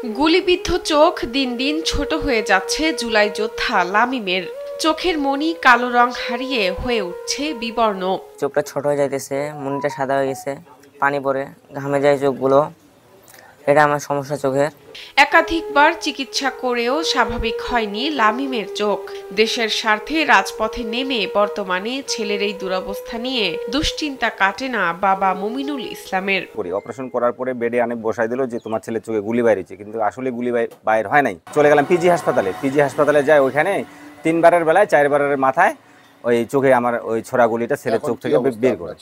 গুলিবিদ্ধ চোখ দিন দিন ছোট হয়ে যাচ্ছে জুলাই যোদ্ধা লামিমের। চোখের মনি কালো রং হারিয়ে হয়ে উঠছে বিবর্ণ। চোখটা ছোট হয়ে যাইতেছে, মনিটা সাদা হয়ে গেছে, পানি পড়ে, ঘামে যায় চোখগুলো। এটা আমার সমস্যা চোখের। একাধিকবার চিকিৎসা করেও স্বাভাবিক হয়নি লামিমের চোখ। দেশের স্বার্থে রাজপথে নেমে বর্তমানে ছেলের এই দুরবস্থা নিয়ে দুশ্চিন্তা কাটে না বাবা মুমিনুল ইসলামের। অপারেশন করার পরে বেডে আনে বসাই দিল যে তোমার ছেলে চোখে গুলি বাইরেছে, কিন্তু আসলে গুলি বাইর হয় নাই। চলে গেলাম পিজি হাসপাতালে যায়, ওইখানে 3 বারের বেলায় 4 বারের মাথায় ওই চোখে আমার ওই ছোড়া গুলিটা ছেলের চোখ থেকে বের করে।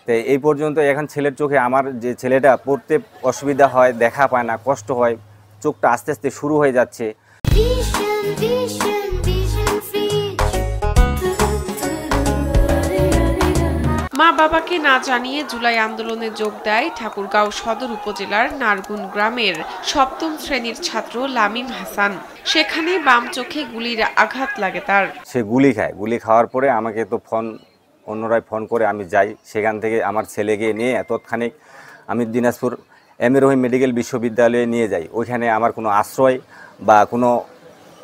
তো এই পর্যন্ত এখন ছেলের চোখে আমার যে ছেলেটা পড়তে অসুবিধা হয়, দেখা পায় না, কষ্ট হয়, চোখটা আস্তে আস্তে শুরু হয়ে যাচ্ছে। মা বাবাকে না জানিয়ে জুলাই আন্দোলনে যোগ দেয় ঠাকুরগাঁও সদর উপজেলার নারগুন গ্রামের 7ম শ্রেণীর ছাত্র লামিম হাসান। সেখানে বাম চোখে গুলির আঘাত লাগে তার। সে গুলি খায়, গুলি খাওয়ার পরে আমাকে তো অন্যরাই ফোন করে, আমি যাই। সেখান থেকে আমার ছেলেকে নিয়ে তৎক্ষণিক আমি দিনাজপুর এম.এ. রহিম মেডিকেল বিশ্ববিদ্যালয়ে নিয়ে যাই। ওইখানে আমার কোনো আশ্রয় বা কোনো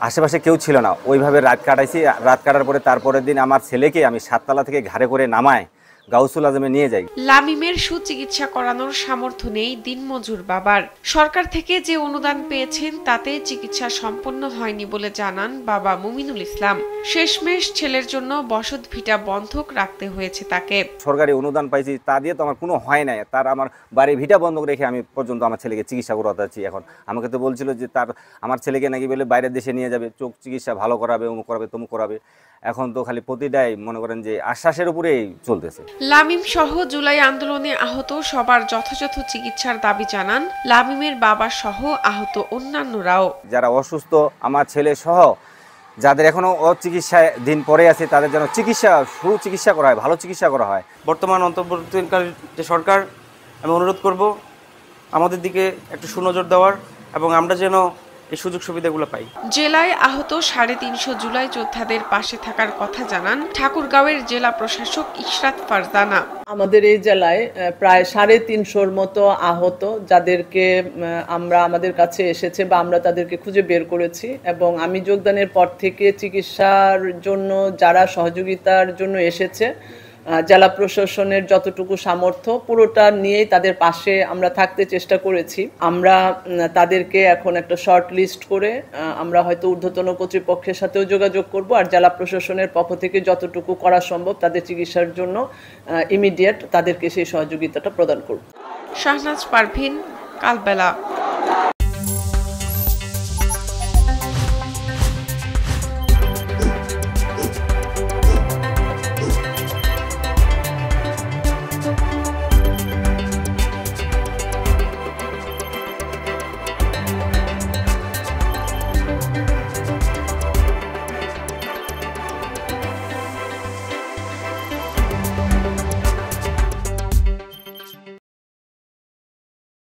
আশেপাশে কেউ ছিল না, ওইভাবে রাত কাটাইছি। রাত কাটার পরে তারপরের দিন আমার ছেলেকে আমি 7 তলা থেকে ঘাড়ে করে নামায় গাউসুল আজমে নিয়ে যাই। লামিমের সুচিকিৎসা করানোর সামর্থ্য নেই দিনমজুর বাবার। সরকার থেকে যে অনুদান পেয়েছেন তাতে চিকিৎসা সম্পন্ন হয়নি বলে জানান বাবা মুমিনুল ইসলাম। শেষমেশ ছেলের জন্য বসত ভিটা বন্ধক রাখতে হয়েছে তাকে। সরকারি অনুদান পাইছি, তা দিয়ে তো আমার কোনো হয় নাই। তার আমার বাড়ি ভিটা বন্ধক রেখে আমি পর্যন্ত আমার ছেলেকে চিকিৎসা করাতে। এখন আমাকে তো বলছিল যে আমার ছেলেকে নাকি বলে বাইরের দেশে নিয়ে যাবে, চোখ চিকিৎসা ভালো করাবে, অমুক করাবে, তমুক করাবে। এখন তো খালি প্রতিটাই মনে করেন যে আশ্বাসের উপরেই চলতেছে। লামিম সহ জুলাই আন্দোলনে আহত সবার যথাযথ চিকিৎসার দাবি জানান লামিমের বাবা সহ আহত অন্যান্যরাও। যারা অসুস্থ, আমার ছেলে সহ যাদের এখনো চিকিৎসায় দিন পরে আছে, তাদের যেন সুচিকিৎসা করা হয়, ভালো চিকিৎসা করা হয়। বর্তমান অন্তর্বর্তীকালীন যে সরকার, আমি অনুরোধ করব আমাদের দিকে একটু সুনজর দেওয়ার, এবং আমরা যেন এই সুযোগ সুবিধাগুলো পাই। জেলায় আহত 350 জুলাই যোদ্ধাদের পাশে থাকার কথা জানান ঠাকুরগাঁওয়ের জেলা প্রশাসক ইশরাত ফারজানা। আমাদের এই জেলায় প্রায় 350-র মতো আহত, যাদেরকে আমরা আমাদের কাছে এসেছে বা আমরা তাদেরকে খুঁজে বের করেছি, এবং আমি যোগদানের পর থেকে চিকিৎসার জন্য যারা সহযোগিতার জন্য এসেছে, জেলা প্রশাসনের যতটুকু সামর্থ্য পুরোটা নিয়েই তাদের পাশে আমরা থাকতে চেষ্টা করেছি। আমরা তাদেরকে এখন একটা শর্ট লিস্ট করে আমরা হয়তো ঊর্ধ্বতন কর্তৃপক্ষের সাথেও যোগাযোগ করব, আর জেলা প্রশাসনের পক্ষ থেকে যতটুকু করা সম্ভব তাদের চিকিৎসার জন্য ইমিডিয়েট তাদেরকে সেই সহযোগিতাটা প্রদান করব। শাহনাজ পারভিন, কালবেলা।